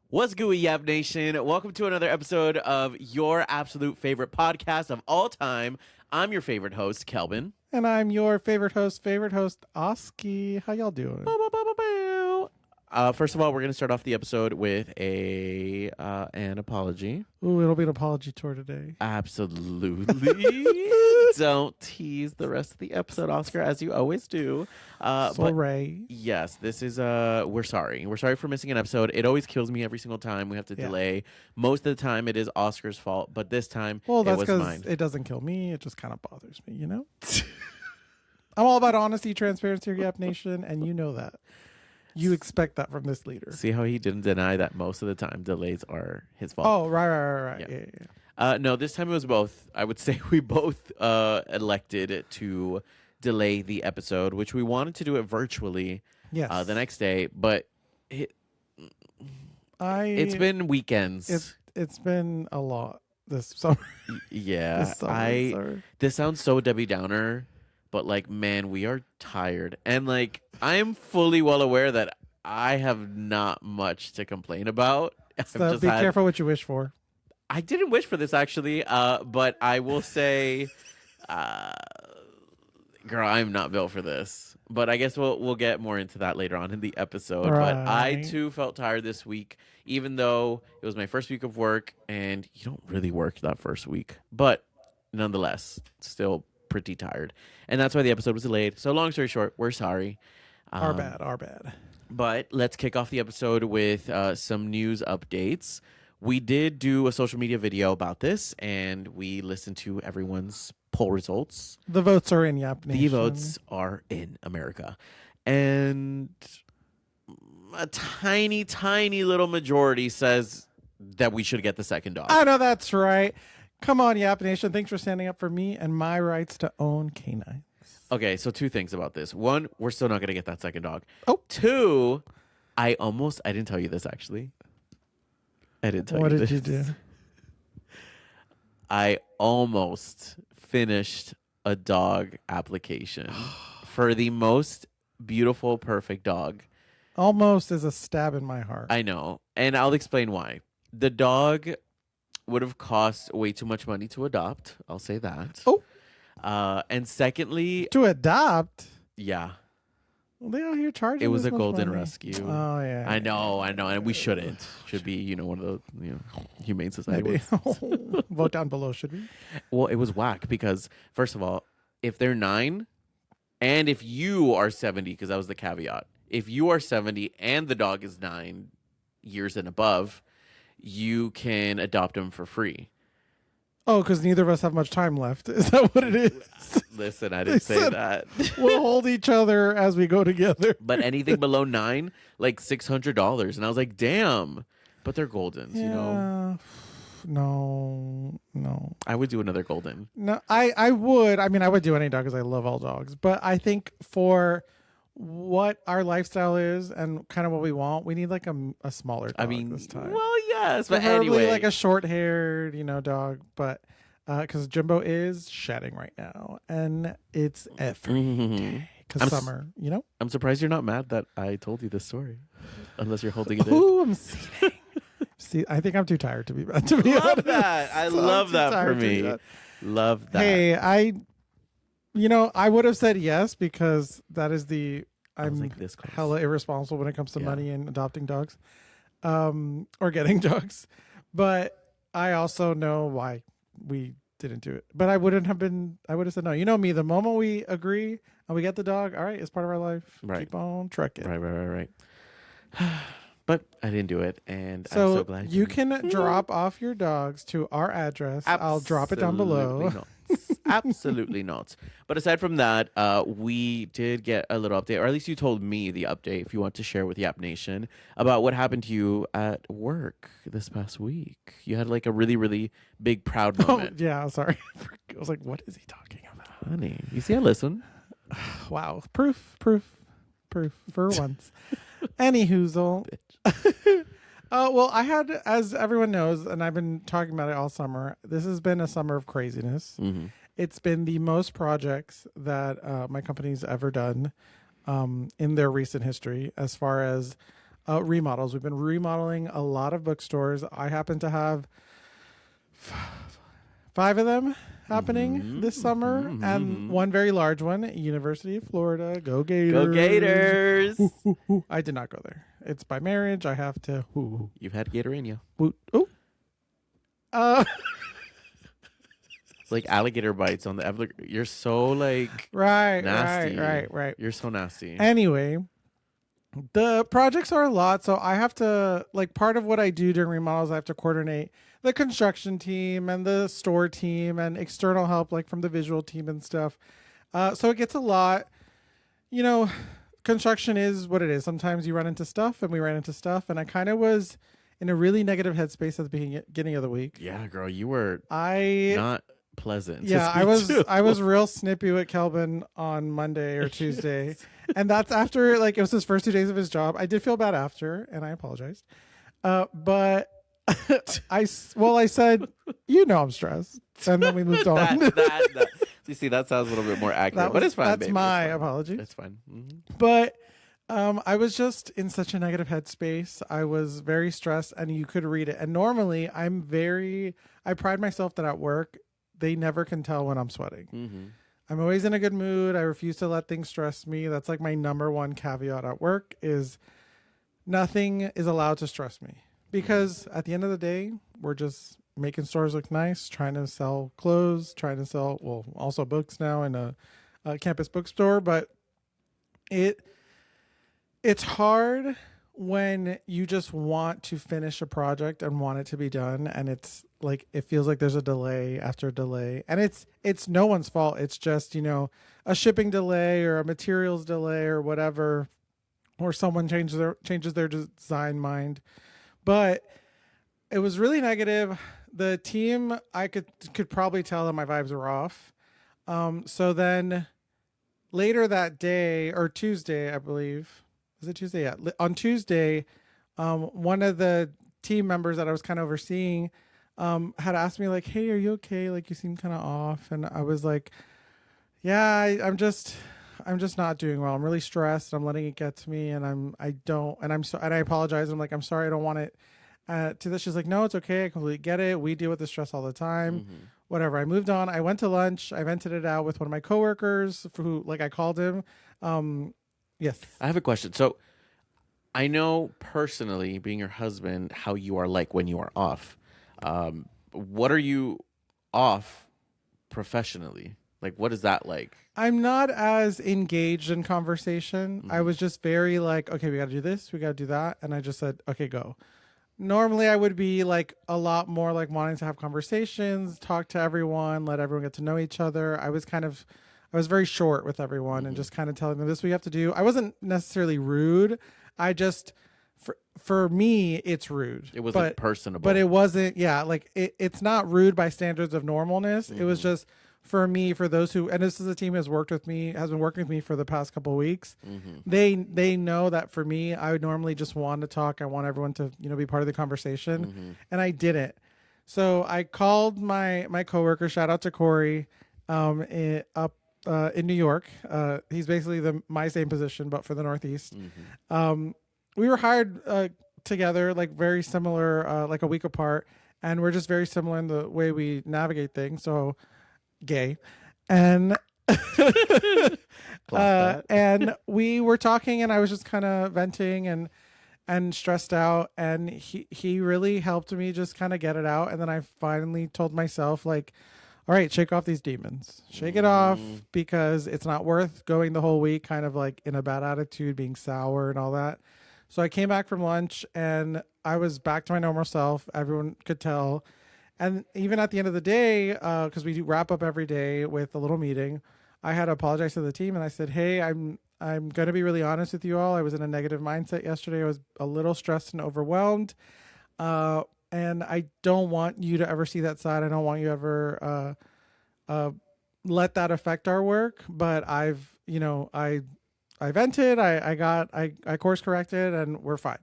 What's gooey, Yap Nation? Welcome to another episode of your absolute favorite podcast of all time. I'm your favorite host, Kelbin. And I'm your favorite host, Oski. How y'all doing? First of all, we're going to start off the episode with an apology. Ooh, it'll be an apology tour today. Absolutely. Don't tease the rest of the episode, Oscar, as you always do. Sorry. Yes, this is we're sorry. We're sorry for missing an episode. It always kills me every single time we have to delay. Most of the time it is Oscar's fault, but this time Well, that's it was mine. because it doesn't kill me. It just kind of bothers me, you know? I'm all about honesty, transparency, Yap Nation, and you know that. You expect that from this leader. See how he didn't deny that most of the time delays are his fault. Oh, right. Yeah. No, this time it was both. I would say we both elected to delay the episode, which we wanted to do it virtually the next day, but it's been weekends. It's been a lot this summer. Yeah. This sounds so Debbie Downer, but like, man, we are tired. And like, I am fully well aware that I have not much to complain about. So be careful what you wish for. I didn't wish for this actually, but I will say, girl, I'm not built for this. But I guess we'll get more into that later on in the episode. Right. But I too felt tired this week, even though it was my first week of work, and you don't really work that first week. But nonetheless, still pretty tired. And that's why the episode was delayed. So long story short, we're sorry. Our bad. But let's kick off the episode with some news updates. We did do a social media video about this, and we listened to everyone's poll results. The votes are in Yap Nation. The votes are in America. And a tiny, tiny little majority says that we should get the second dog. I know that's right. Come on, Yap Nation. Thanks for standing up for me and my rights to own canines. Okay, so two things about this. One, we're still not going to get that second dog. Oh. Two, I didn't tell you this, actually. I didn't tell you this. What did you do? I almost finished a dog application for the most beautiful, perfect dog. Almost is a stab in my heart. I know, and I'll explain why. The dog would have cost way too much money to adopt. I'll say that. Oh. And secondly, To adopt? yeah, Well, they out here charging. it was this a much golden money. rescue. Oh, yeah. I know, and we shouldn't. Should be, one of the humane society Maybe. ones. Vote down below, should we? Well, it was whack because, first of all, if they're 9, and if you are 70, because that was the caveat, if you are 70 and the dog is 9 years and above, you can adopt them for free. Oh, because neither of us have much time left. Is that what it is? Listen, I didn't say that. We'll hold each other as we go together. But anything below 9, like $600. And I was like, damn. But they're Goldens, No. I would do another Golden. No, I would. I mean, I would do any dog because I love all dogs. But I think for what our lifestyle is and kind of what we want, we need like a smaller dog this time. Well, yes. But Preferably anyway. like a short-haired, dog. But because Jimbo is shedding right now, and it's every day because summer. I'm surprised you're not mad that I told you this story, unless you're holding it in. Ooh, I'm seething. See, I think I'm too tired to be honest. Love that. I love that for me. Love that. Hey, I would have said yes because that is I'm like this close. hella irresponsible when it comes to money and adopting dogs, or getting dogs. But I also know why we didn't do it. But I would have said no. You know me, the moment we agree and we get the dog, all right, it's part of our life. Right. Keep on trucking. Right. But I didn't do it, and So, I'm so glad you can drop off your dogs to our address. I'll drop it down below. Not. Absolutely not. But aside from that, we did get a little update, or at least you told me the update, if you want to share with Yap Nation, about what happened to you at work this past week. You had like a really, really big, proud moment. Oh, yeah, sorry. I was like, what is he talking about? Honey, you see, I listen. Wow. Proof for once. Any hoozle. Well, I had, as everyone knows, and I've been talking about it all summer, this has been a summer of craziness. Mm-hmm. It's been the most projects that my company's ever done in their recent history, as far as remodels. We've been remodeling a lot of bookstores. I happen to have 5 of them happening this summer, and one very large one, University of Florida. Go Gators! Go Gators! I did not go there. It's by marriage. I have to. You've had Gatorania. Oh. Like alligator bites on the you're so like nasty. Right. You're so nasty. Anyway, the projects are a lot, so I have to, like, part of what I do during remodels, I have to coordinate the construction team and the store team and external help, like from the visual team and stuff. So it gets a lot. You know, construction is what it is. Sometimes you run into stuff, and we ran into stuff, and I kind of was in a really negative headspace at the beginning of the week. Yeah, girl, you were not pleasant. Yeah, I was real snippy with Kelbin on Monday or Tuesday. And that's after, like, it was his first 2 days of his job. I did feel bad after, and I apologized. But I said, I'm stressed. And then we moved on. You see, that sounds a little bit more accurate, but it's fine. That's baby. my apology. It's fine. Mm-hmm. But I was just in such a negative headspace. I was very stressed, and you could read it. And normally I pride myself that at work, they never can tell when I'm sweating. Mm-hmm. I'm always in a good mood. I refuse to let things stress me. That's like my number one caveat at work is nothing is allowed to stress me. Because at the end of the day, we're just making stores look nice, trying to sell clothes, trying to sell, also books now in a campus bookstore. But it's hard when you just want to finish a project and want it to be done, and it's like it feels like there's a delay after delay, and it's no one's fault. It's just, a shipping delay or a materials delay or whatever, or someone changes their design mind. But it was really negative. The team, I could probably tell that my vibes were off. So then later that day, or Tuesday, I believe. Was it Tuesday? Yeah. On Tuesday, one of the team members that I was kind of overseeing had asked me, like, "Hey, are you okay? Like, you seem kind of off." And I was like, "Yeah, I'm just not doing well. I'm really stressed. I'm letting it get to me, and I apologize. I'm like, I'm sorry. I don't want it to this." She's like, "No, it's okay. I completely get it. We deal with this stress all the time." Mm-hmm. Whatever. I moved on. I went to lunch. I vented it out with one of my coworkers who, like, I called him. Yes. I have a question. So I know personally, being your husband, how you are like when you are off. What are you off professionally? Like, what is that like? I'm not as engaged in conversation. Mm-hmm. I was just very like, okay, we got to do this, we got to do that. And I just said, okay, go. Normally I would be like a lot more like wanting to have conversations, talk to everyone, let everyone get to know each other. I was very short with everyone, mm-hmm. and just kind of telling them this we have to do. I wasn't necessarily rude. I just, for me, it's rude. It wasn't personable. But it wasn't, like it's not rude by standards of normalness. Mm-hmm. It was just, for me, for those who, and this is a team has been working with me for the past couple of weeks. Mm-hmm. They know that for me, I would normally just want to talk. I want everyone to, be part of the conversation, mm-hmm. and I didn't. So I called my coworker, shout out to Corey, in New York. He's basically my same position, but for the Northeast. Mm-hmm. We were hired together, like very similar, like a week apart, and we're just very similar in the way we navigate things. So gay. And and we were talking, and I was just kind of venting and stressed out, and he really helped me just kind of get it out. And then I finally told myself, like, all right, shake off these demons. Shake it off, because it's not worth going the whole week kind of like in a bad attitude, being sour and all that. So I came back from lunch, and I was back to my normal self. Everyone could tell. And even at the end of the day, because we do wrap up every day with a little meeting, I had to apologize to the team, and I said, "Hey, I'm going to be really honest with you all. I was in a negative mindset yesterday. I was a little stressed and overwhelmed. And I don't want you to ever see that side. I don't want you ever let that affect our work. But I vented. I course corrected, and we're fine."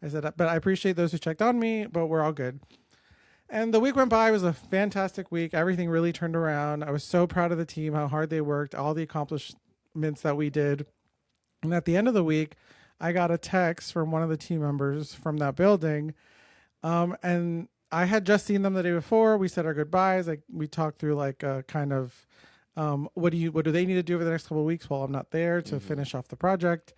I said, "But I appreciate those who checked on me, but we're all good." And the week went by. It was a fantastic week. Everything really turned around. I was so proud of the team, how hard they worked, all the accomplishments that we did. And at the end of the week, I got a text from one of the team members from that building. And I had just seen them the day before. We said our goodbyes. Like we talked through like a kind of what do they need to do over the next couple of weeks while I'm not there to finish off the project.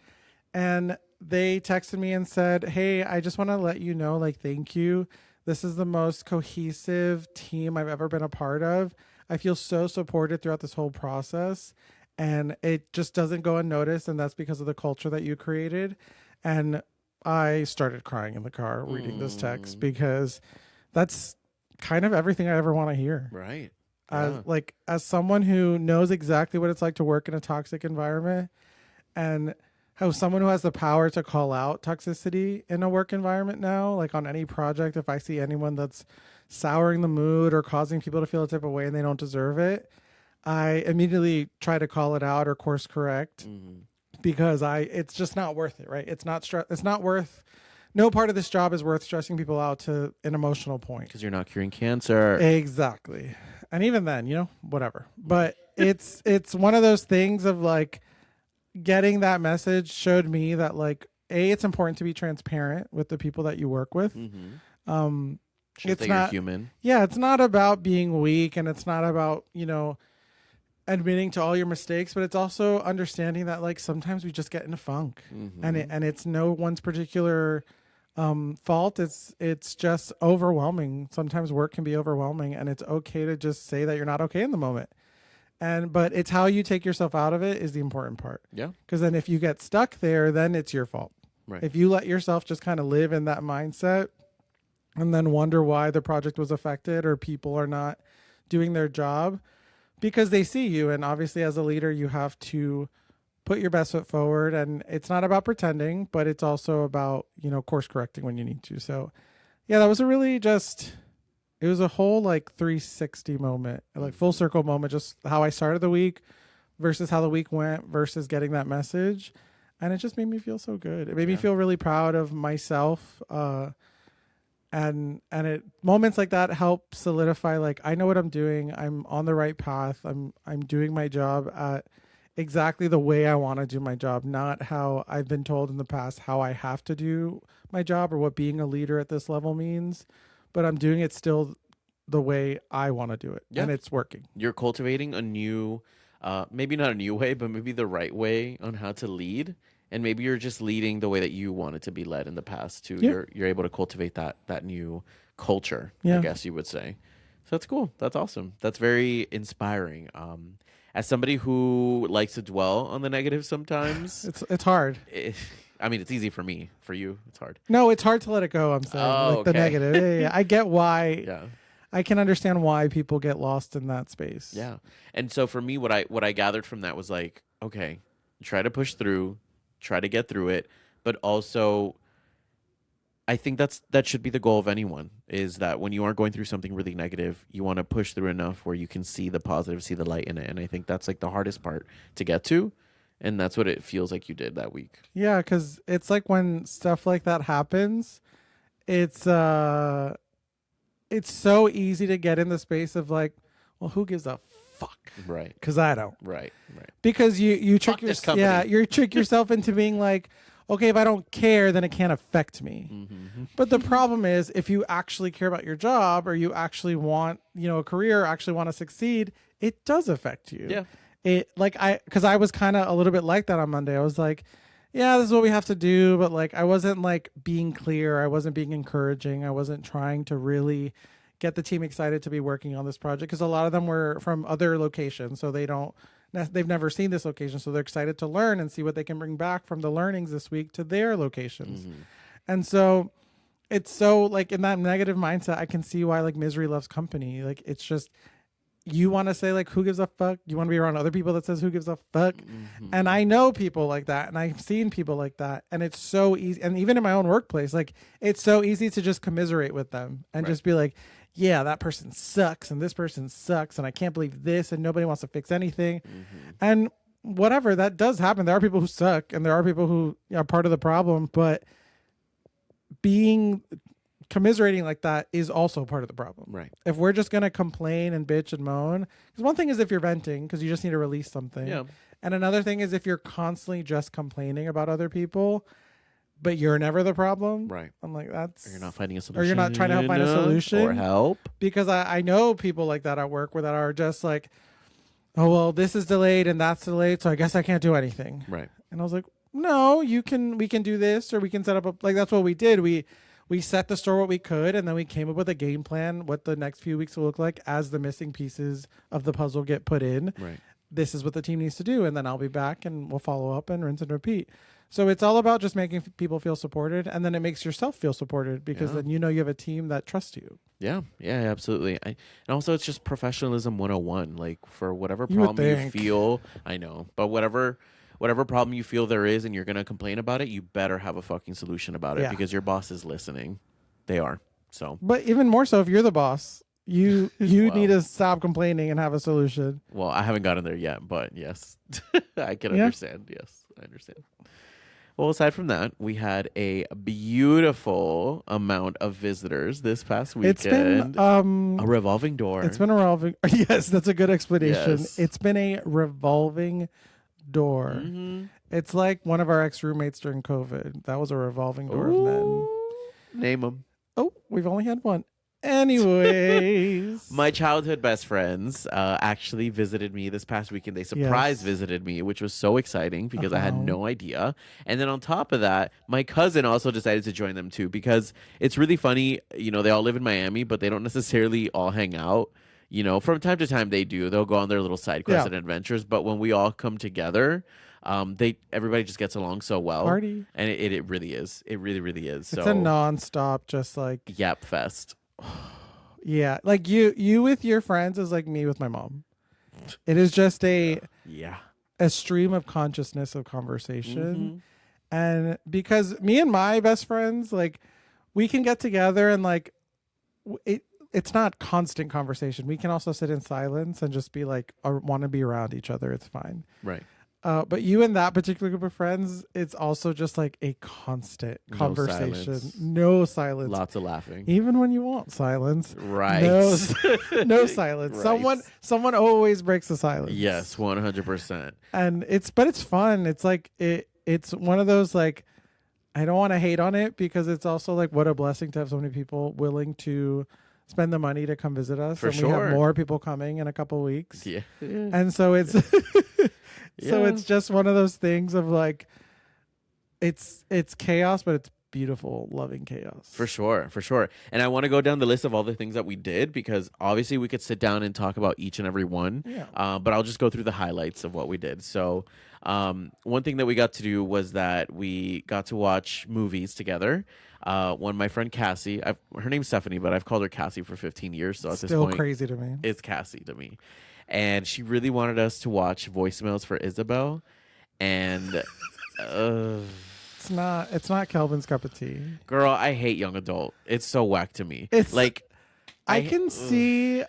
And they texted me and said, "Hey, I just want to let you know, like, thank you. This is the most cohesive team I've ever been a part of. I feel so supported throughout this whole process, and it just doesn't go unnoticed, and that's because of the culture that you created." And I started crying in the car reading this text because that's kind of everything I ever want to hear. Right. As someone who knows exactly what it's like to work in a toxic environment, and how someone who has the power to call out toxicity in a work environment now, like on any project, if I see anyone that's souring the mood or causing people to feel a type of way and they don't deserve it, I immediately try to call it out or course correct because it's just not worth it, right? It's not worth. No part of this job is worth stressing people out to an emotional point. Because you're not curing cancer. Exactly. And even then, whatever. But it's one of those things of like, getting that message showed me that like it's important to be transparent with the people that you work with. It's not human. Yeah, it's not about being weak, and it's not about admitting to all your mistakes, but it's also understanding that like sometimes we just get in a funk, and it's no one's particular fault. It's just overwhelming. Sometimes work can be overwhelming, and it's okay to just say that you're not okay in the moment. But it's how you take yourself out of it is the important part. Yeah. Because then if you get stuck there, then it's your fault. Right. If you let yourself just kind of live in that mindset and then wonder why the project was affected or people are not doing their job because they see you. And obviously as a leader, you have to put your best foot forward. And it's not about pretending, but it's also about, course correcting when you need to. So yeah, that was it was a whole like 360 moment, like full circle moment, just how I started the week versus how the week went versus getting that message. And it just made me feel so good. It made me feel really proud of myself. And moments like that help solidify, like, I know what I'm doing. I'm on the right path. I'm doing my job at exactly the way I want to do my job, not how I've been told in the past how I have to do my job or what being a leader at this level means. But I'm doing it still the way I want to do it. Yeah. And it's working. You're cultivating a new, maybe not a new way, but maybe the right way on how to lead. And maybe you're just leading the way that you wanted to be led in the past too. Yeah. You're able to cultivate that new culture, I guess you would say. So that's cool. That's awesome. That's very inspiring. As somebody who likes to dwell on the negative sometimes. It's hard. It's easy for me. For you, it's hard. No, it's hard to let it go. I'm saying the negative. Yeah. I get why. Yeah. I can understand why people get lost in that space. Yeah. And so for me, what I gathered from that was like, okay, try to push through, try to get through it, but also I think that should be the goal of anyone, is that when you are going through something really negative, you want to push through enough where you can see the positive, see the light in it. And I think that's like the hardest part to get to. And that's what it feels like you did that week. Yeah, because it's like when stuff like that happens, it's so easy to get in the space of like, well, who gives a fuck? Right. Because I don't. Right. Because you trick yourself. Yeah, you trick yourself into being like, okay, if I don't care, then it can't affect me. Mm-hmm. But the problem is, if you actually care about your job or you actually want, a career, or actually want to succeed, it does affect you. Yeah. Because I was kind of a little bit like that on Monday. I was like, yeah, this is what we have to do. But like, I wasn't like being clear. I wasn't being encouraging. I wasn't trying to really get the team excited to be working on this project, because a lot of them were from other locations. So they've never seen this location. So they're excited to learn and see what they can bring back from the learnings this week to their locations. Mm-hmm. And so it's so like in that negative mindset, I can see why like misery loves company. Like it's just, you want to say like, who gives a fuck? You want to be around other people that says who gives a fuck? Mm-hmm. And I know people like that, and I've seen people like that, and it's so easy. And even in my own workplace, like it's so easy to just commiserate with them and just be like, yeah, that person sucks and this person sucks and I can't believe this, and nobody wants to fix anything. Mm-hmm. And whatever, that does happen. There are people who suck and there are people who are part of the problem, but commiserating like that is also part of the problem. Right. If we're just going to complain and bitch and moan, because one thing is if you're venting because you just need to release something. Yeah. And another thing is if you're constantly just complaining about other people, but you're never the problem. Right. I'm like, that's... Or you're not finding a solution. Or you're not trying to help find a solution. Or help. Because I know people like that at work where that are just like, oh, well, this is delayed and that's delayed, so I guess I can't do anything. Right. And I was like, no, we can do this, or we can set up a, like, that's what we did. We set the store what we could, and then we came up with a game plan, what the next few weeks will look like as the missing pieces of the puzzle get put in. Right. This is what the team needs to do, and then I'll be back and we'll follow up and rinse and repeat. So it's all about just making people feel supported, and then it makes yourself feel supported because then you know you have a team that trusts you. Yeah, absolutely. And also it's just professionalism 101. Like for whatever problem you feel, I know, but whatever problem you feel there is and you're going to complain about it, you better have a fucking solution about it because your boss is listening. They are. So, but even more so if you're the boss, you need to stop complaining and have a solution. Well, I haven't gotten there yet, but yes, I can understand. Yes, I understand. Well, aside from that, we had a beautiful amount of visitors this past weekend. It's been a revolving door. It's been a revolving. Yes, that's a good explanation. Yes. It's been a revolving door. Mm-hmm. It's like one of our ex-roommates during COVID. That was a revolving door of men. Name them. Oh, we've only had one. Anyways. My childhood best friends actually visited me this past weekend. They surprise visited me, which was so exciting because I had no idea. And then on top of that, my cousin also decided to join them too because it's really funny. You know, they all live in Miami, but they don't necessarily all hang out. You know, from time to time they do. They'll go on their little side quests and adventures. But when we all come together, everybody just gets along so well. Party. And it really is. It really, really is. It's a nonstop, just like Yap Fest. Yeah, like you with your friends is like me with my mom. It is just a stream of consciousness of conversation. And because me and my best friends, like, we can get together and like it's not constant conversation. We can also sit in silence and just be like, want to be around each other. It's fine. Right. But you and that particular group of friends, it's also just like a constant conversation. No silence. Lots of laughing. Even when you want silence. Right. No silence. Right. Someone always breaks the silence. Yes, 100%. And it's fun. It's like it's one of those, like, I don't want to hate on it because it's also like what a blessing to have so many people willing to spend the money to come visit us. For and sure. We have more people coming in a couple weeks. Yeah. And so it's so it's just one of those things of like it's chaos, but it's beautiful, loving chaos. For sure. And I want to go down the list of all the things that we did because obviously we could sit down and talk about each and every one. Yeah. But I'll just go through the highlights of what we did. So one thing that we got to do was that we got to watch movies together. My friend Cassie, her name's Stephanie, but I've called her Cassie for 15 years. So at this point, still crazy to me. It's Cassie to me. And she really wanted us to watch Voicemails for Isabel. And it's not Kelvin's cup of tea. Girl, I hate young adult. It's so whack to me. It's like I can see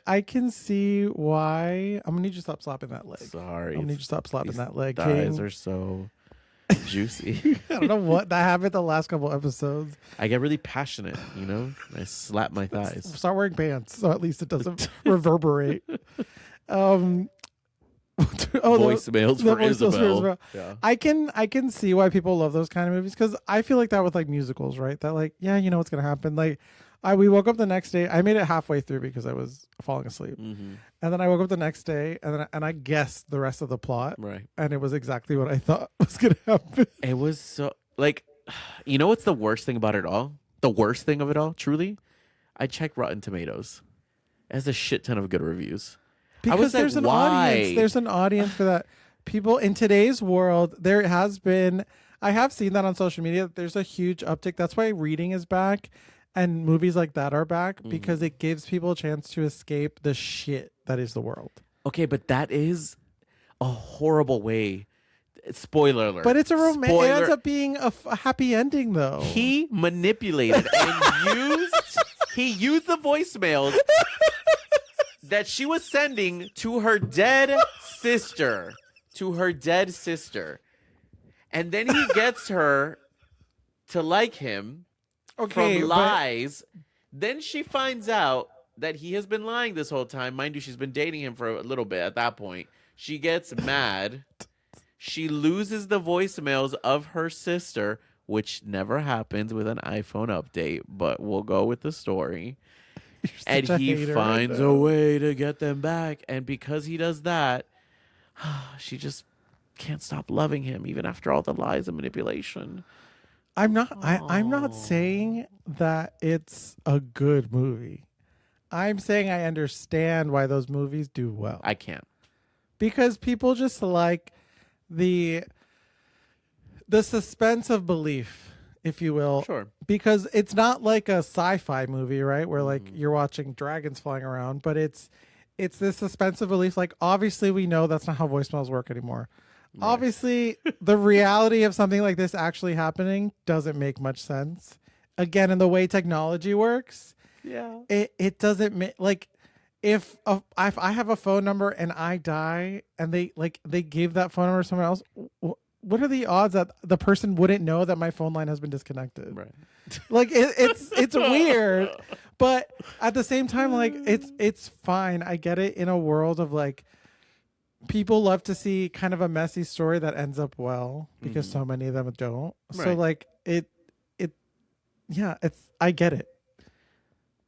why. I'm gonna need you to stop slapping that leg. Sorry. I'm gonna need you to stop slapping that leg. Thighs King. are so juicy. I don't know what that happened the last couple episodes. I get really passionate, you know? I slap my thighs. Start wearing pants so at least it doesn't reverberate. Voicemails for Isabel. Yeah. I can see why people love those kind of movies because I feel like that with like musicals, right? That like, yeah, you know what's gonna happen. Like, we woke up the next day. I made it halfway through because I was falling asleep, and then I woke up the next day and I guessed the rest of the plot, right? And it was exactly what I thought was gonna happen. It was so like, you know what's the worst thing about it all? The worst thing of it all, truly, I checked Rotten Tomatoes. It has a shit ton of good reviews. Because there's an audience. There's an audience for that. People in today's world, there has been. I have seen that on social media. There's a huge uptick. That's why reading is back, and movies like that are back because it gives people a chance to escape the shit that is the world. Okay, but that is a horrible way. Spoiler alert. But it's a romance. It ends up being a happy ending, though. He manipulated and used the voicemails that she was sending to her dead sister. And then he gets her to like him from lies. Then she finds out that he has been lying this whole time. Mind you, she's been dating him for a little bit at that point. She gets mad. She loses the voicemails of her sister, which never happens with an iPhone update, but we'll go with the story. And such a he hater, I finds a know. way to get them back. And because he does that, she just can't stop loving him, even after all the lies and manipulation. I'm not saying that it's a good movie. I'm saying I understand why those movies do well. I can't. Because people just like the suspense of belief, if you will. Sure. Because it's not like a sci-fi movie, right? Where like you're watching dragons flying around, but it's this suspense of belief. Like obviously we know that's not how voicemails work anymore. Right. Obviously the reality of something like this actually happening doesn't make much sense. Again, in the way technology works, yeah, it doesn't make like if I have a phone number and I die and they gave that phone number to someone else, what are the odds that the person wouldn't know that my phone line has been disconnected? right. Like it's weird, but at the same time, like it's fine. I get it in a world of like people love to see kind of a messy story that ends up well because so many of them don't. Right. So like I get it.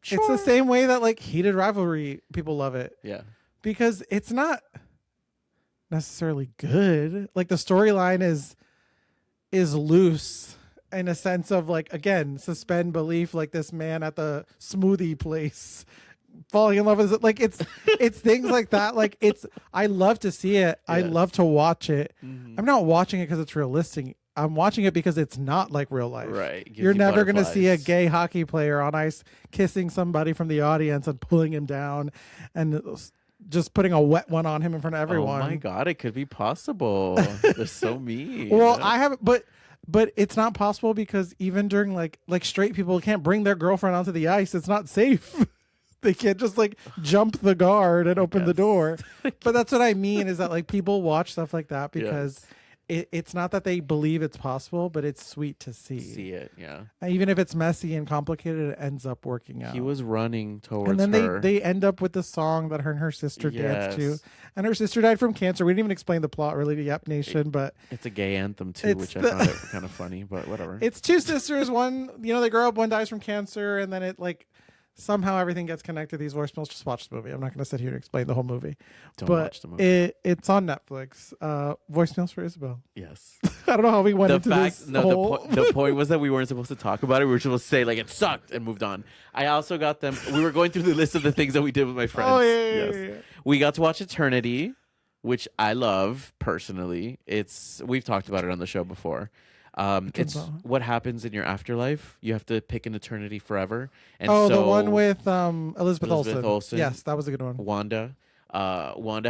Sure. It's the same way that like heated rivalry, people love it. Yeah. Because it's not necessarily good. Like the storyline is loose in a sense of like, again, suspend belief, like this man at the smoothie place falling in love with it. Like it's things like that. Like I love to see it. Yes. I love to watch it. Mm-hmm. I'm not watching it because it's realistic. I'm watching it because it's not like real life. Right. You're never going to see a gay hockey player on ice kissing somebody from the audience and pulling him down and just putting a wet one on him in front of everyone. Oh my God, it could be possible. They're so mean. Well, I haven't, but it's not possible because even during like straight people can't bring their girlfriend onto the ice. It's not safe. They can't just like jump the guard and open the door. But that's what I mean is that like people watch stuff like that because it's not that they believe it's possible, but it's sweet to see. See it, yeah. Even if it's messy and complicated, it ends up working out. He was running towards her. And then they end up with the song that her and her sister danced to. And her sister died from cancer. We didn't even explain the plot really to Yap Nation, but... It's a gay anthem too, which I found it kind of funny, but whatever. It's two sisters. One, they grow up, one dies from cancer, and then it like... Somehow everything gets connected. These voicemails. Just watch the movie. I'm not going to sit here and explain the whole movie. Don't watch the movie. It's on Netflix. Voicemails for Isabel. Yes. I don't know how we went into this. No, the point was that we weren't supposed to talk about it. We were supposed to say like it sucked and moved on. I also got them. We were going through the list of the things that we did with my friends. Oh yeah. We got to watch Eternity, which I love personally. We've talked about it on the show before. It's what happens in your afterlife. You have to pick an eternity forever. And the one with Elizabeth Olsen. Yes, that was a good one. Wanda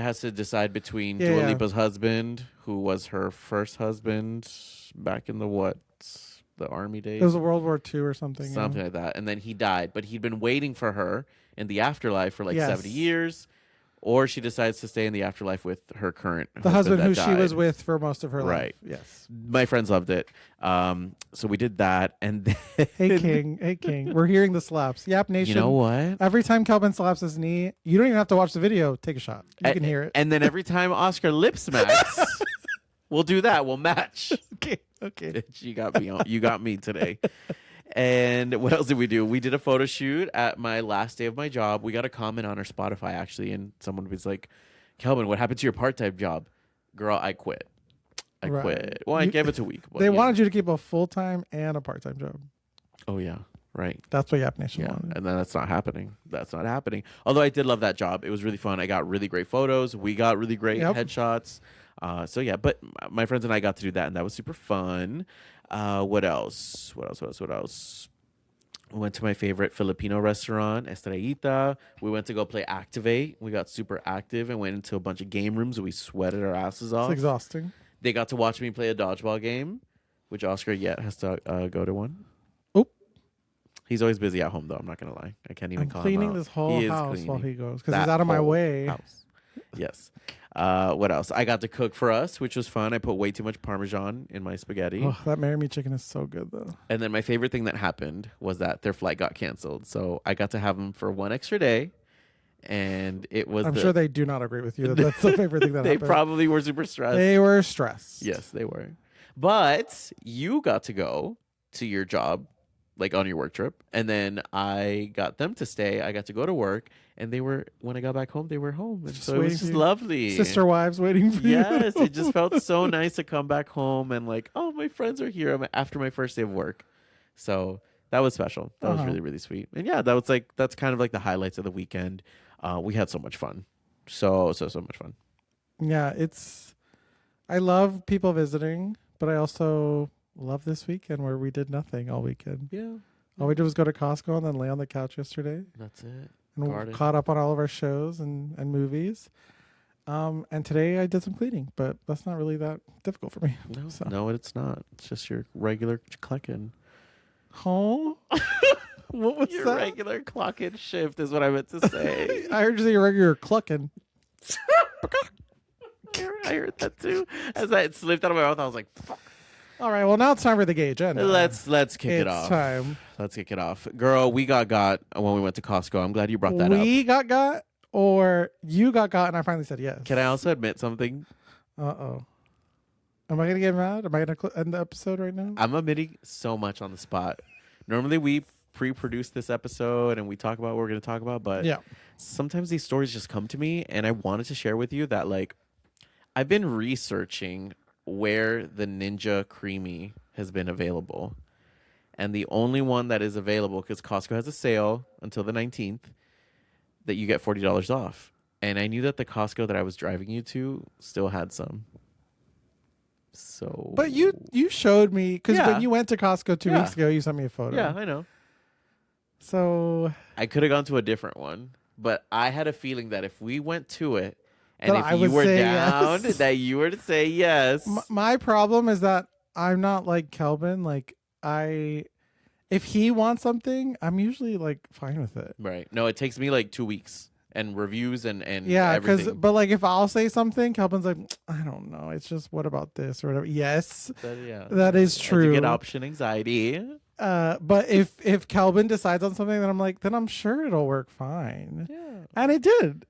has to decide between Dua Lipa's husband, who was her first husband back in the army days. It was a World War II or something. Something like that. And then he died, but he'd been waiting for her in the afterlife for 70 years. Or she decides to stay in the afterlife with her current husband who died. She was with for most of her life. Right. Yes. My friends loved it. So we did that. And then Hey, King. We're hearing the slaps. Yap Nation. You know what? Every time Kelbin slaps his knee, you don't even have to watch the video. Take a shot. You can hear it. And then every time Oscar lip smacks, we'll do that. We'll match. Okay. You got me today. And what else did we do? We did a photo shoot at my last day of my job. We got a comment on our Spotify, actually, and someone was like, Kelbin, what happened to your part-time job? Girl, I quit. I quit. Well, I gave it a week. They wanted you to keep a full-time and a part-time job. Oh, yeah. Right. That's what Yap Nation wanted. And then that's not happening. Although I did love that job. It was really fun. I got really great photos. We got really great headshots. But my friends and I got to do that, and that was super fun. What else? We went to my favorite Filipino restaurant, Estrellita. We went to go play Activate. We got super active and went into a bunch of game rooms and we sweated our asses off. It's exhausting. They got to watch me play a dodgeball game, which Oscar yet has to go to one. Oop. He's always busy at home, though. I'm not going to lie. I can't even call him out. Cleaning this whole house while he goes because he's out of my way. House. Yes. What else? I got to cook for us, which was fun. I put way too much Parmesan in my spaghetti. Oh, that Marry Me chicken is so good, though. And then my favorite thing that happened was that their flight got canceled. So I got to have them for one extra day. And it was I'm sure they do not agree with you. That's the favorite thing that happened. They probably were super stressed. They were stressed. Yes, they were. But you got to go to your job, like on your work trip, and then I got them to stay. I got to go to work, and they were when I got back home, they were home, and Just so it waiting was for just you. lovely. Sister wives waiting for you. Yes, it just felt so nice to come back home and like, oh, my friends are here after my first day of work. So that was special. That was Uh-huh. really, really sweet. And yeah, that's kind of like the highlights of the weekend. We had so much fun. So much fun. Yeah, I love people visiting, but I also love this weekend where we did nothing all weekend. Yeah. All we did was go to Costco and then lay on the couch yesterday That's it. and Garden. caught up on all of our shows and movies. And today I did some cleaning, but that's not really that difficult for me. No, So. no, it's not. It's just your regular clocking. Oh, what was Your that? regular clocking shift is what I meant to say. I heard you say your regular clucking. I heard that too. As that slipped out of my mouth, I was like, fuck. All right, well now it's time for the gay agenda. Let's kick it It's off. time. Let's kick it off. Girl, we got when we went to Costco. I'm glad you brought that up. We got, or you got, and I finally said yes. Can I also admit something? Uh-oh. Am I going to get mad? Am I going to end the episode right now? I'm admitting so much on the spot. Normally we pre-produce this episode and we talk about what we're going to talk about, but Yeah. sometimes these stories just come to me, and I wanted to share with you that like I've been researching where the Ninja Creamy has been available. And the only one that is available, because Costco has a sale until the 19th, that you get $40 off. And I knew that the Costco that I was driving you to still had some. So, But you showed me, because Yeah. when you went to Costco 2 Yeah. weeks ago, you sent me a photo. yeah, I know. So I could have gone to a different one, but I had a feeling that if we went to it, and That if I you would were say down, yes. that you were to say yes. my problem is that I'm not like Kelbin. Like if he wants something, I'm usually like fine with it. Right. No, it takes me like 2 weeks and reviews and Yeah, everything. but like if I'll say something, Kelvin's like, I don't know. It's just what about this or whatever. Yes, Yeah. that is I true. do get option anxiety. But if Kelvin decides on something, then I'm like, then I'm sure it'll work fine. Yeah. And it did.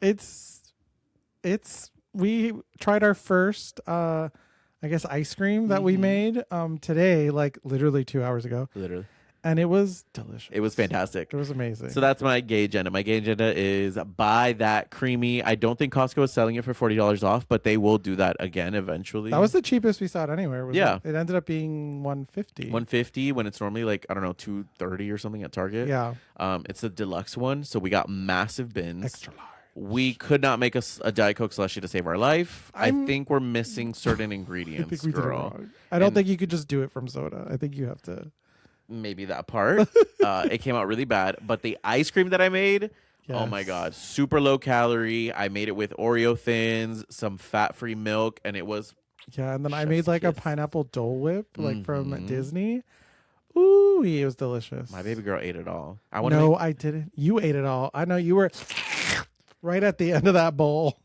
We tried our first I guess ice cream that we Mhm. made today, like literally 2 hours ago, Literally. and it was delicious. It was fantastic. It was amazing. So that's my gay agenda. My gay agenda is buy that creamy. I don't think Costco is selling it for $40 off, but they will do that again eventually. that was the cheapest we saw it anywhere. Yeah. It ended up being $150. $150 when it's normally like, I don't know, $230 or something at Target. Yeah. It's a deluxe one, so we got massive bins. Extra large. We could not make a Diet Coke slushie to save our life. I I'm- think we're missing certain I ingredients, think we did it girl. wrong. I don't And- think you could just do it from soda. I think you have to. Maybe that part. It came out really bad. But the ice cream that I made, oh my Yes. God, super low calorie. I made it with Oreo thins, some fat-free milk, and it was Yeah, and then I Chef's made like a kiss. pineapple Dole Whip, like from Mhm. Disney. Ooh, it was delicious. my baby girl ate it all. I want to No, I didn't. You ate it all. I know you were right at the end of that bowl.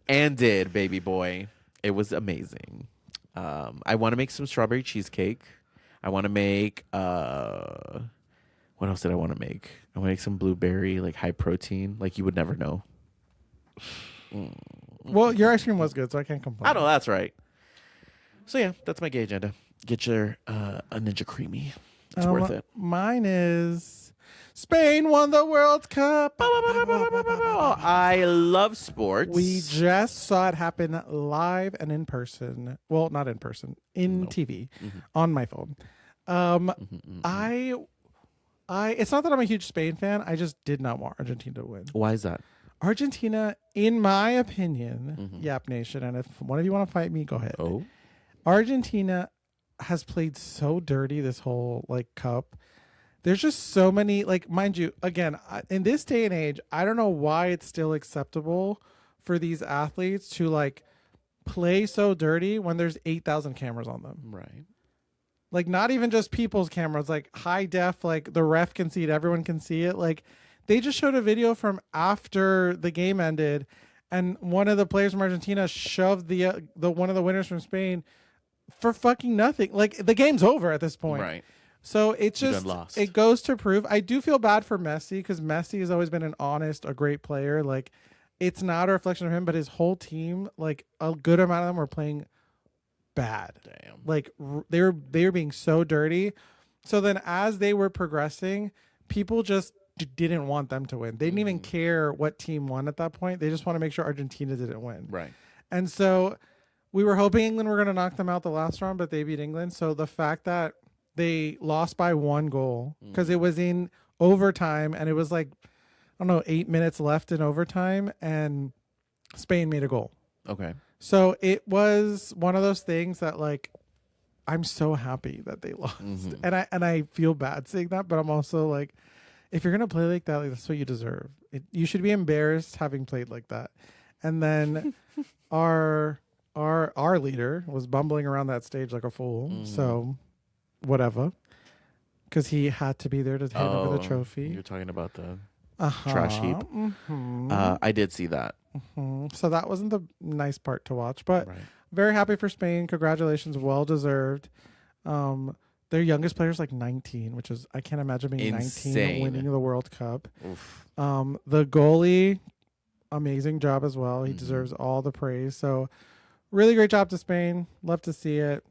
and did, baby boy. It was amazing. I want to make some strawberry cheesecake. I want to make what else did I want to make? I want to make some blueberry, like high protein, like you would never know. Well, your ice cream was good, so I can't complain. I know that's right. So yeah, that's my gay agenda. Get your a Ninja Creamy. It's worth it. Mine is Spain won the World Cup. I love sports. We just saw it happen live and in person. Well, not in person, in TV, on my phone. I it's not that I'm a huge Spain fan. I just did not want Argentina to win. Why is that? Argentina, in my opinion, Yap Nation, and if one of you want to fight me, go ahead. Oh, Argentina has played so dirty this whole like cup. There's just so many, like, mind you, again, in this day and age, I don't know why it's still acceptable for these athletes to like play so dirty when there's 8,000 cameras on them. right. Like, not even just people's cameras, like high def, like the ref can see it, everyone can see it. Like, they just showed a video from after the game ended, and one of the players from Argentina shoved the one of the winners from Spain for fucking nothing. Like, the game's over at this point. Right. So it's You just, got lost. it goes to prove. I do feel bad for Messi because Messi has always been a great player. Like, it's not a reflection of him, but his whole team, like a good amount of them were playing bad. Damn. Like they were being so dirty. So then as they were progressing, people just didn't want them to win. They didn't even care what team won at that point. They just want to make sure Argentina didn't win. Right. And so we were hoping England were going to knock them out the last round, but they beat England. So the fact that they lost by 1 goal because it was in overtime and it was like, I don't know, 8 minutes left in overtime and Spain made a goal. Okay. So it was one of those things that like, I'm so happy that they lost. And I feel bad saying that, but I'm also like, if you're going to play like that, like, that's what you deserve. You should be embarrassed having played like that. And then our leader was bumbling around that stage like a fool. So whatever. Because he had to be there to hand over the trophy. You're talking about the trash heap. I did see that. So that wasn't the nice part to watch, but very happy for Spain. Congratulations, well deserved. Their youngest player's like 19, which is, I can't imagine being Insane. 19 winning the World Cup. Oof. The goalie, amazing job as well. He deserves all the praise. So really great job to Spain. Love to see it.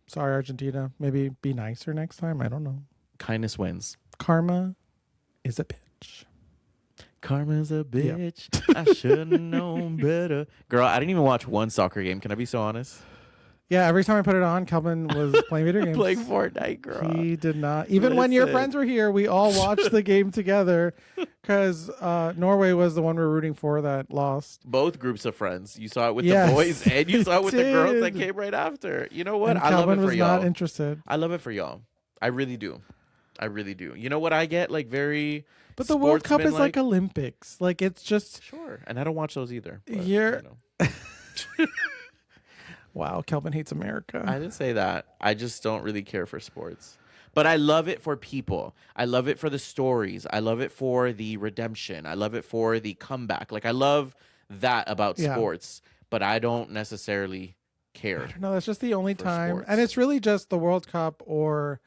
Sorry, Argentina. Maybe be nicer next time. I don't know. Kindness wins. Karma is a bitch. Karma's a bitch. Yeah. I should have known better. Girl, I didn't even watch one soccer game. Can I be so honest? Yeah, every time I put it on, Kelbin was playing video games. Playing Fortnite, girl. He did not. Even when your friends were here, we all watched the game together because Norway was the one we were rooting for that lost. Both groups of friends. You saw it with the boys and you saw it with the girls that came right after. You know what? And I love it for was y'all. Not interested. I love it for y'all. I really do. I really do. You know what I get? Like very. But the World Cup is like Olympics. Like it's just. Sure. And I don't watch those either. But, you know. Wow, Kelvin hates America. I didn't say that. I just don't really care for sports. But I love it for people. I love it for the stories. I love it for the redemption. I love it for the comeback. Like I love that about sports, but I don't necessarily care. I don't know. That's just the only time. Sports. And it's really just the World Cup or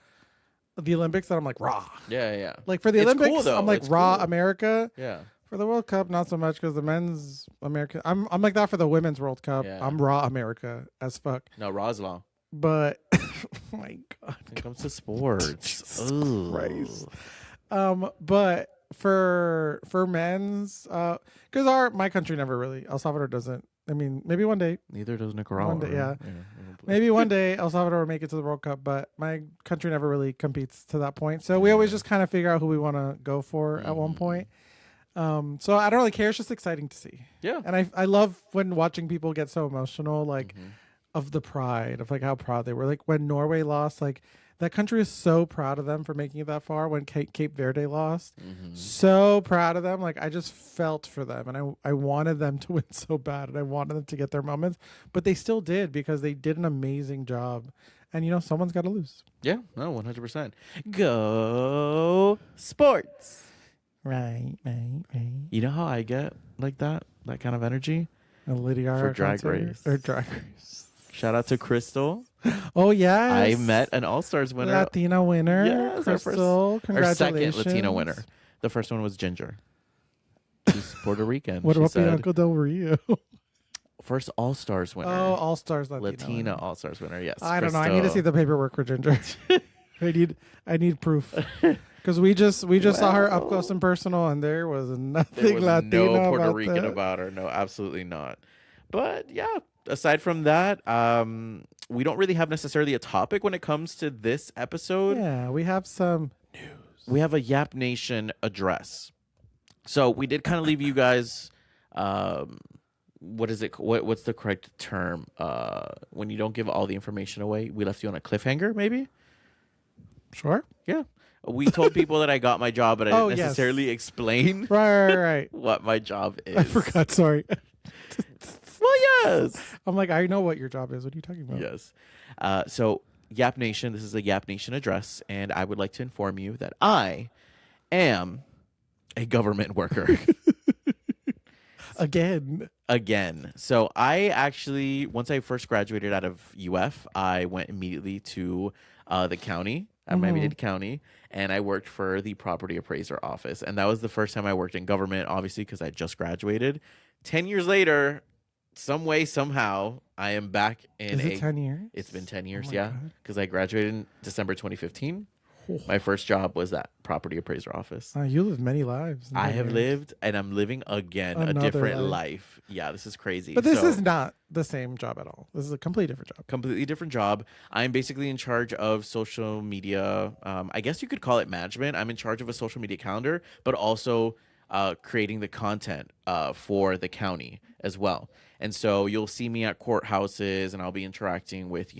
the Olympics that I'm like, raw. Yeah, yeah. Like for the Olympics, cool, I'm like, raw America. Yeah. For the World Cup, not so much because the men's America. I'm like that for the women's World Cup. Yeah. I'm raw America as fuck. No, raw's law. But oh my God, when it comes to sports, Christ. But for men's, because my country never really, El Salvador doesn't. I mean, maybe one day. Neither does Nicaragua. One day, yeah. Maybe one day El Salvador will make it to the World Cup, but my country never really competes to that point. So we always just kind of figure out who we want to go for at one point. So I don't really care. It's just exciting to see. Yeah. And I love when watching people get so emotional, like of the pride of like how proud they were. Like when Norway lost, like that country is so proud of them for making it that far. When Cape Verde lost, so proud of them. Like I just felt for them and I wanted them to win so bad and I wanted them to get their moments, but they still did because they did an amazing job. And you know, someone's got to lose. Yeah, no, 100%. Go sports. Right. You know how I get like that kind of energy? For Drag Race. Or Drag Race. Shout out to Crystal. Oh, yes. I met an All-Stars winner. Latina winner. Yes, Crystal. Congratulations. Our second Latina winner. The first one was Ginger. She's Puerto Rican. What about Bianca Del Rio? First All-Stars winner. Oh, All-Stars Latina All-Stars winner, yes. I don't know. I need to see the paperwork for Ginger. I need proof. Because we just saw her up close and personal, and there was nothing Latino no Puerto about Rican that. about her. No, absolutely not. But yeah, aside from that, we don't really have necessarily a topic when it comes to this episode. Yeah, we have some news. We have a Yap Nation address. So we did kind of leave you guys. What is it? What's the correct term? When you don't give all the information away, we left you on a cliffhanger, maybe. Sure. Yeah. We told people that I got my job, but I didn't necessarily explain right. what my job is. I forgot. Sorry. Well, yes. I'm like, I know what your job is. What are you talking about? Yes. So Yap Nation, this is a Yap Nation address, and I would like to inform you that I am a government worker. Again. So I actually, once I first graduated out of UF, I went immediately to the county. at Miami-Dade County, and I worked for the property appraiser office. And that was the first time I worked in government, obviously, because I just graduated. 10 years later, some way, somehow, I am back in Is it 10 years? It's been 10 Oh years, my yeah, God. because I graduated in December 2015. My first job was that property appraiser office. You lived many lives. in I 10 have years. lived, and I'm living again a Another different life. life. Yeah, this is crazy. But this So, is not the same job at all. This is a completely different job. completely different job. I'm basically in charge of social media. I guess you could call it management. I'm in charge of a social media calendar, but also creating the content for the county as well. And so you'll see me at courthouses, and I'll be interacting with,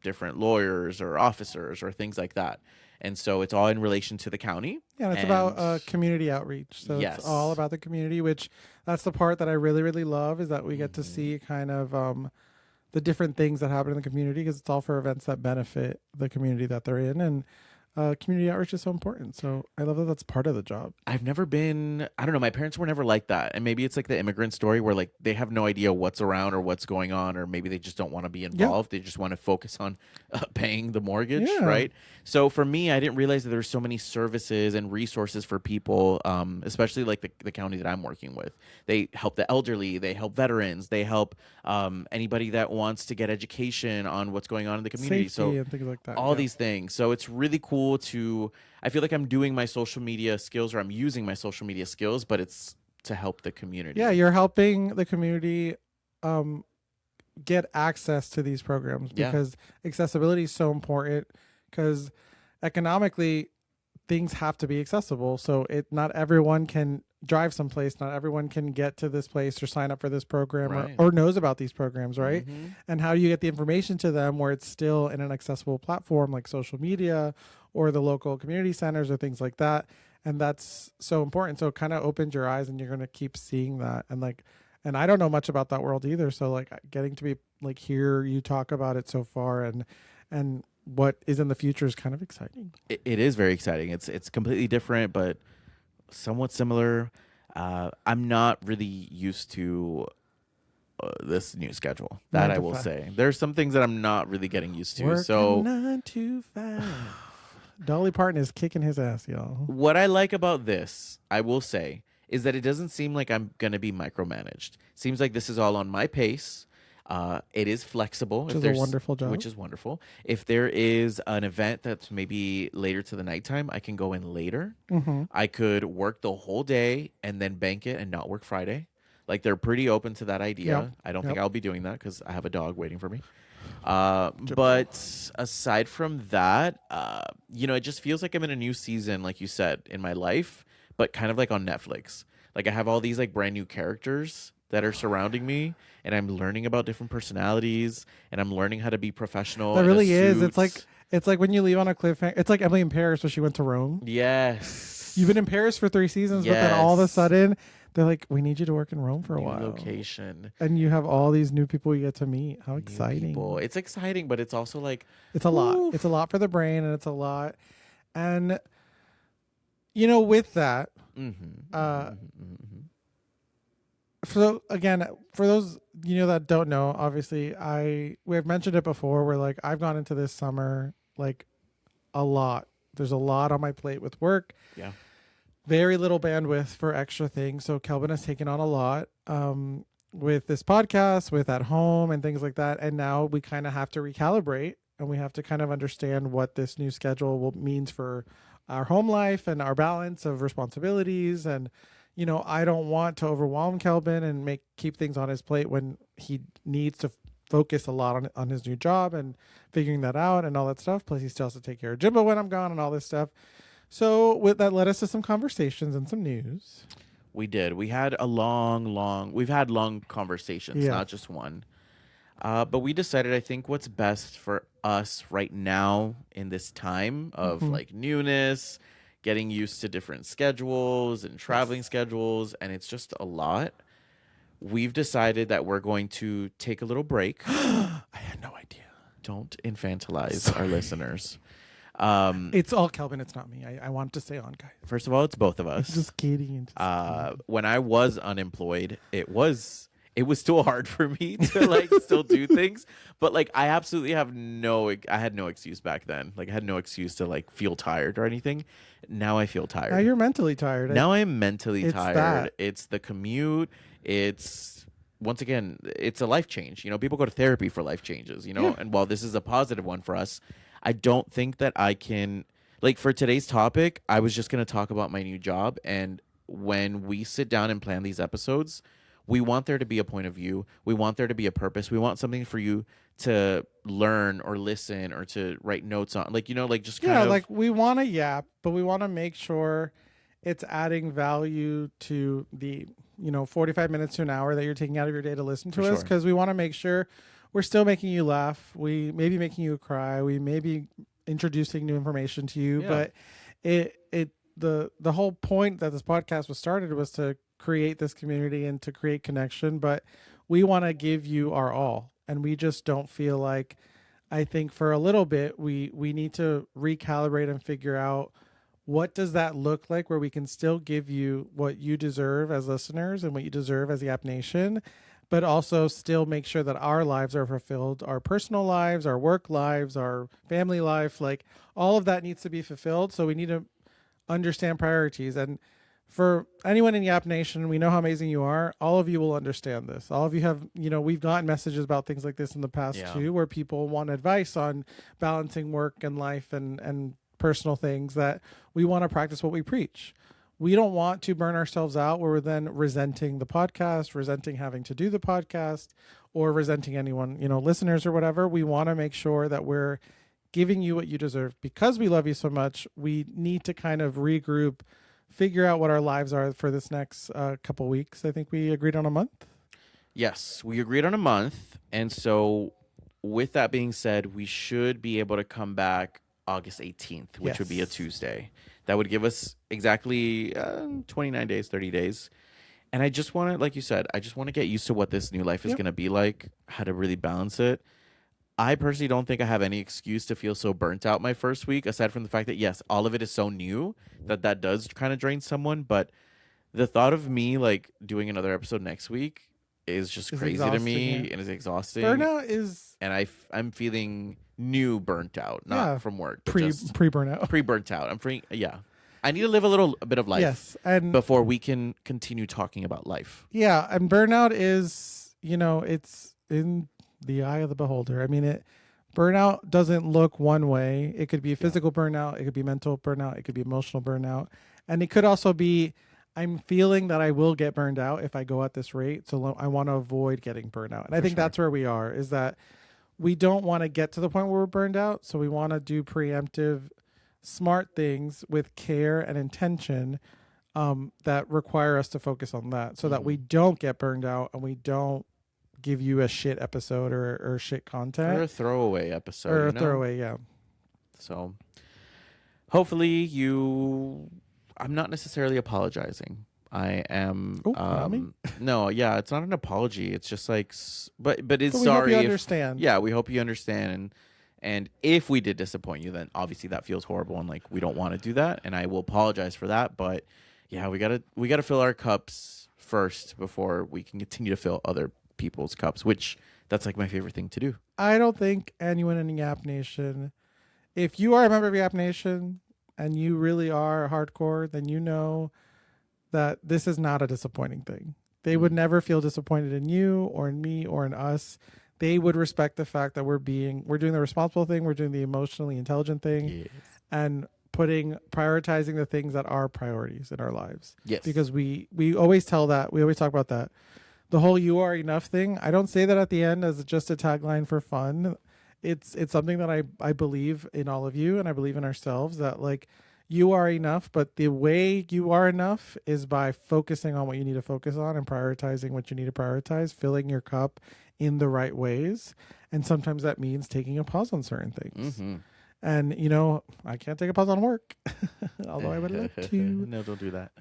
different lawyers or officers or things like that. And so it's all in relation to the county. Yeah, and it's about community outreach. So Yes. it's all about the community, which that's the part that I really, really love, is that we get to see kind of the different things that happen in the community, because it's all for events that benefit the community that they're in. And community outreach is so important. So I love that that's part of the job. I've never been, I don't know, my parents were never like that. And maybe it's like the immigrant story where like they have no idea what's around or what's going on, or maybe they just don't want to be involved. They just want to focus on paying the mortgage, right? So for me, I didn't realize that there's so many services and resources for people, especially like the county that I'm working with. They help the elderly, they help veterans, they help anybody that wants to get education on what's going on in the community. Safety and things like that. All these things. So it's really cool to, I feel like I'm doing my social media skills, or I'm using my social media skills, but it's to help the community. Yeah, you're helping the community get access to these programs, because accessibility is so important, because economically things have to be accessible. So not everyone can drive someplace, not everyone can get to this place or sign up for this program, or knows about these programs, right? And how do you get the information to them where it's still in an accessible platform like social media or the local community centers or things like that? And that's so important. So it kind of opens your eyes, and you're going to keep seeing that. And I don't know much about that world either. So like getting to be like, hear you talk about it so far, and what is in the future is kind of exciting. It is very exciting. It's completely different, but somewhat similar. I'm not really used to this new schedule. That I will say. There's some things that I'm not really getting used to. Working so 9 to 5. Dolly Parton is kicking his ass, y'all. What I like about this, I will say, is that it doesn't seem like I'm going to be micromanaged. Seems like this is all on my pace. It is flexible. Which is a wonderful job. Which is wonderful. If there is an event that's maybe later to the nighttime, I can go in later. I could work the whole day and then bank it and not work Friday. Like, they're pretty open to that idea. I don't think I'll be doing that because I have a dog waiting for me. But aside from that, it just feels like I'm in a new season, like you said, in my life, but kind of like on Netflix. Like, I have all these like brand new characters that are surrounding me, and I'm learning about different personalities, and I'm learning how to be professional. That really is. It's like when you leave on a cliffhanger. It's like Emily in Paris when she went to Rome. Yes. You've been in Paris for 3 seasons, but then all of a sudden they're like, we need you to work in Rome for a while. Location. And you have all these new people you get to meet. How exciting. People. It's exciting, but it's also like, it's a lot. It's a lot for the brain, and it's a lot. And with that, so again, for those that don't know, obviously we have mentioned it before, where like I've gone into this summer like a lot. There's a lot on my plate with work. Yeah. Very little bandwidth for extra things. So Kelbin has taken on a lot with this podcast, with at home and things like that. And now we kind of have to recalibrate, and we have to kind of understand what this new schedule means for our home life and our balance of responsibilities. And I don't want to overwhelm Kelbin and keep things on his plate when he needs to focus a lot on his new job and figuring that out and all that stuff. Plus, he still has to take care of Jimbo when I'm gone and all this stuff. So with that led us to some conversations and some news. We did. We had we've had long conversations, not just one. But we decided, I think what's best for us right now in this time of like newness, getting used to different schedules and traveling schedules, and it's just a lot. We've decided that we're going to take a little break. I had no idea. Don't infantilize our listeners. It's all Kelvin. It's not me. I want to stay on, guys. First of all, it's both of us. Just kidding. When I was unemployed, it was it was still hard for me to like still do things. But like I absolutely have I had no excuse back then. Like I had no excuse to like feel tired or anything. Now I feel tired. Now you're mentally tired. Now I'm mentally it's tired. that. It's the commute. It's once again, it's a life change. You know, people go to therapy for life changes, you know, Yeah. and while this is a positive one for us, I don't think that I can like for today's topic, I was just going to talk about my new job, and when we sit down and plan these episodes, we want there to be a point of view. We want there to be a purpose. We want something for you to learn or listen or to write notes on. Like, you know, like just kind of like we want to yap, but we want to make sure it's adding value to the 45 minutes to an hour that you're taking out of your day to listen to For us, sure. because we want to make sure we're still making you laugh. We may be making you cry. We may be introducing new information to you, Yeah. but the whole point that this podcast was started was to create this community and to create connection. But we want to give you our all, and we just don't feel like, I think for a little bit we need to recalibrate and figure out what does that look like where we can still give you what you deserve as listeners and what you deserve as the App Nation, but also still make sure that our lives are fulfilled, our personal lives, our work lives, our family life, like all of that needs to be fulfilled. So we need to understand priorities. And for anyone in the App Nation, we know how amazing you are. All of you will understand this. All of you have, we've gotten messages about things like this in the past too, where people want advice on balancing work and life and personal things, that we want to practice what we preach. We don't want to burn ourselves out where we're then resenting the podcast, resenting having to do the podcast, or resenting anyone, listeners or whatever. We want to make sure that we're giving you what you deserve. Because we love you so much, we need to kind of regroup, figure out what our lives are for this next couple weeks. I think we agreed on a month. Yes, we agreed on a month. And so with that being said, we should be able to come back August 18th, which would be a Yes. Tuesday. That would give us exactly 29 days, 30 days. And I just want to, like you said, I just want to get used to what this new life is going to be like, how to really balance it. I personally don't think I have any excuse to feel so burnt out my first week, aside from the fact that, yes, all of it is so new that does kind of drain someone. But the thought of me like doing another episode next week is just It's crazy to me, exhausting, and it's exhausting. Burnout is And I'm feeling new burnt out, not from work, but just pre-burnout. pre-burnt out. I'm free. Yeah. I need to live a bit of life Yes, and before we can continue talking about life. yeah, and burnout is, it's in the eye of the beholder. I mean, burnout doesn't look one way. It could be physical burnout, it could be mental burnout, it could be emotional burnout, and it could also be, I'm feeling that I will get burned out if I go at this rate, so I want to avoid getting burned out. And I think that's where we are, is that we don't want to get to the point where we're burned out, so we want to do preemptive, smart things with care and intention that require us to focus on that, so that we don't get burned out and we don't give you a shit episode or shit content. Or a throwaway episode. Or a throwaway, yeah. So hopefully I'm not necessarily apologizing. I am. Not me? No, yeah, it's not an apology. It's just like, but it's But we sorry. hope you if- understand. Yeah, we hope you understand. And if we did disappoint you, then obviously that feels horrible, and like we don't want to do that. And I will apologize for that. But yeah, we gotta fill our cups first before we can continue to fill other people's cups, which that's like my favorite thing to do. I don't think anyone in the App Nation, if you are a member of the App Nation and you really are hardcore, then you know that this is not a disappointing thing. They would never feel disappointed in you or in me or in us. They would respect the fact that we're doing the responsible thing, we're doing the emotionally intelligent thing, Yes. and prioritizing the things that are priorities in our lives. Yes. Because we always talk about that. The whole "you are enough" thing, I don't say that at the end as just a tagline for fun. It's something that I believe in all of you, and I believe in ourselves, that like you are enough, but the way you are enough is by focusing on what you need to focus on and prioritizing what you need to prioritize, filling your cup in the right ways. And sometimes that means taking a pause on certain things. Mm-hmm. And I can't take a pause on work, although I would like to. No, don't do that.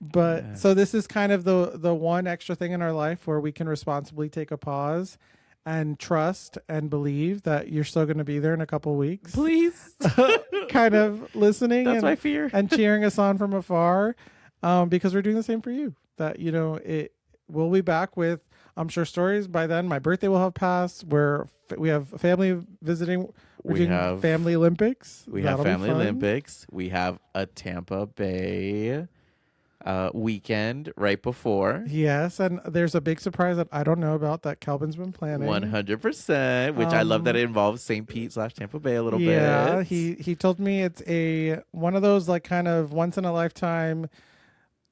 But Yeah. so this is kind of the one extra thing in our life where we can responsibly take a pause and trust and believe that you're still going to be there in a couple of weeks. Please. Kind of listening That's my fear. and cheering us on from afar, because we're doing the same for you. That we'll be back with I'm sure stories by then. My birthday will have passed. We have family visiting. We're We doing have- family Olympics. We That'll have be Family fun. Olympics. We have a Tampa Bay weekend right before. Yes, and there's a big surprise that I don't know about that Kelbin's been planning. 100%, which I love that it involves St. Pete / Tampa Bay a little bit. Yeah, he told me it's one of those like kind of once in a lifetime.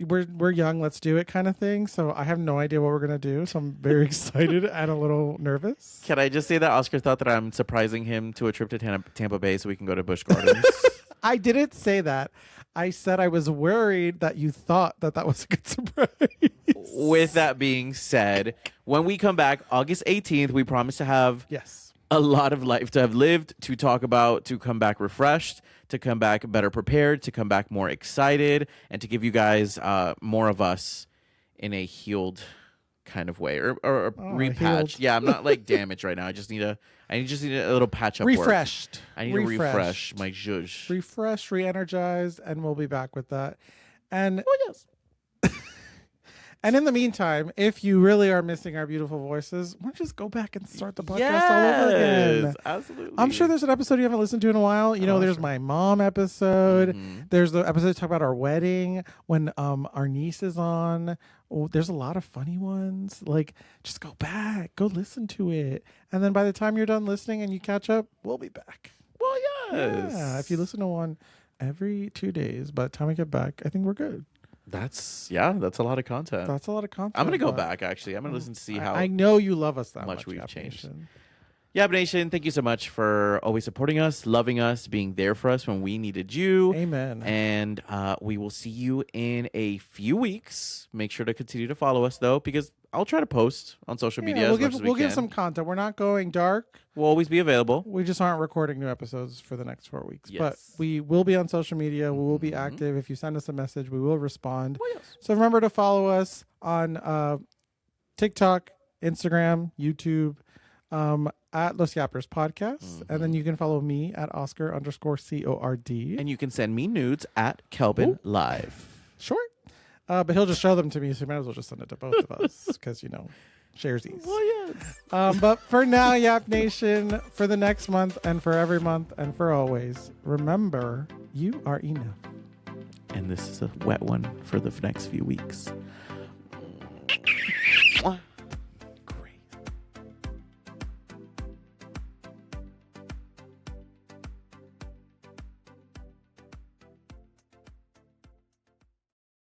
We're young, let's do it kind of thing. So I have no idea what we're gonna do. So I'm very excited and a little nervous. Can I just say that Oscar thought that I'm surprising him to a trip to Tampa Bay so we can go to Busch Gardens? I didn't say that. I said I was worried that you thought that was a good surprise. With that being said, when we come back August 18th, we promise to have Yes. a lot of life to have lived, to talk about, to come back refreshed, to come back better prepared, to come back more excited, and to give you guys more of us in a healed kind of way or repatch. healed. Yeah, I'm not like damaged right now. I just need a little patch up work. Refreshed. I need to refresh my zhuzh. Refreshed, re-energized, and we'll be back with that. And Oh yes. and in the meantime, if you really are missing our beautiful voices, why don't you just go back and start the podcast all over again? Yes, absolutely. I'm sure there's an episode you haven't listened to in a while. You know, there's my mom episode. Mhm. There's the episode talk about our wedding when our niece is on. Oh, there's a lot of funny ones. Like, just go back, go listen to it, and then by the time you're done listening and you catch up, we'll be back. Well, yes. Yeah, if you listen to one every 2 days, by the time we get back, I think we're good. That's a lot of content. That's a lot of content. I'm gonna go but back actually. I'm gonna listen to see how I know you love us that much much. we've Yap changed. Nation. Yab Nation, thank you so much for always supporting us, loving us, being there for us when we needed you. Amen. And we will see you in a few weeks. Make sure to continue to follow us though, because I'll try to post on social media we'll as much as we we'll can. give some content. We're not going dark. We'll always be available. We just aren't recording new episodes for the next 4 weeks. But Yes. we will be on social media. We will be Mhm. active. If you send us a message, we will respond. Oh, yes. So remember to follow us on TikTok, Instagram, YouTube, at Los Yappers Podcast. And then you can follow me at Oscar_CORD. And you can send me nudes at Kelbin Live. Sure. But he'll just show them to me, so you might as well just send it to both of us because, sharesies. Well, yes. But for now, Yap Nation, for the next month and for every month and for always, remember, you are enough. And this is a wet one for the next few weeks.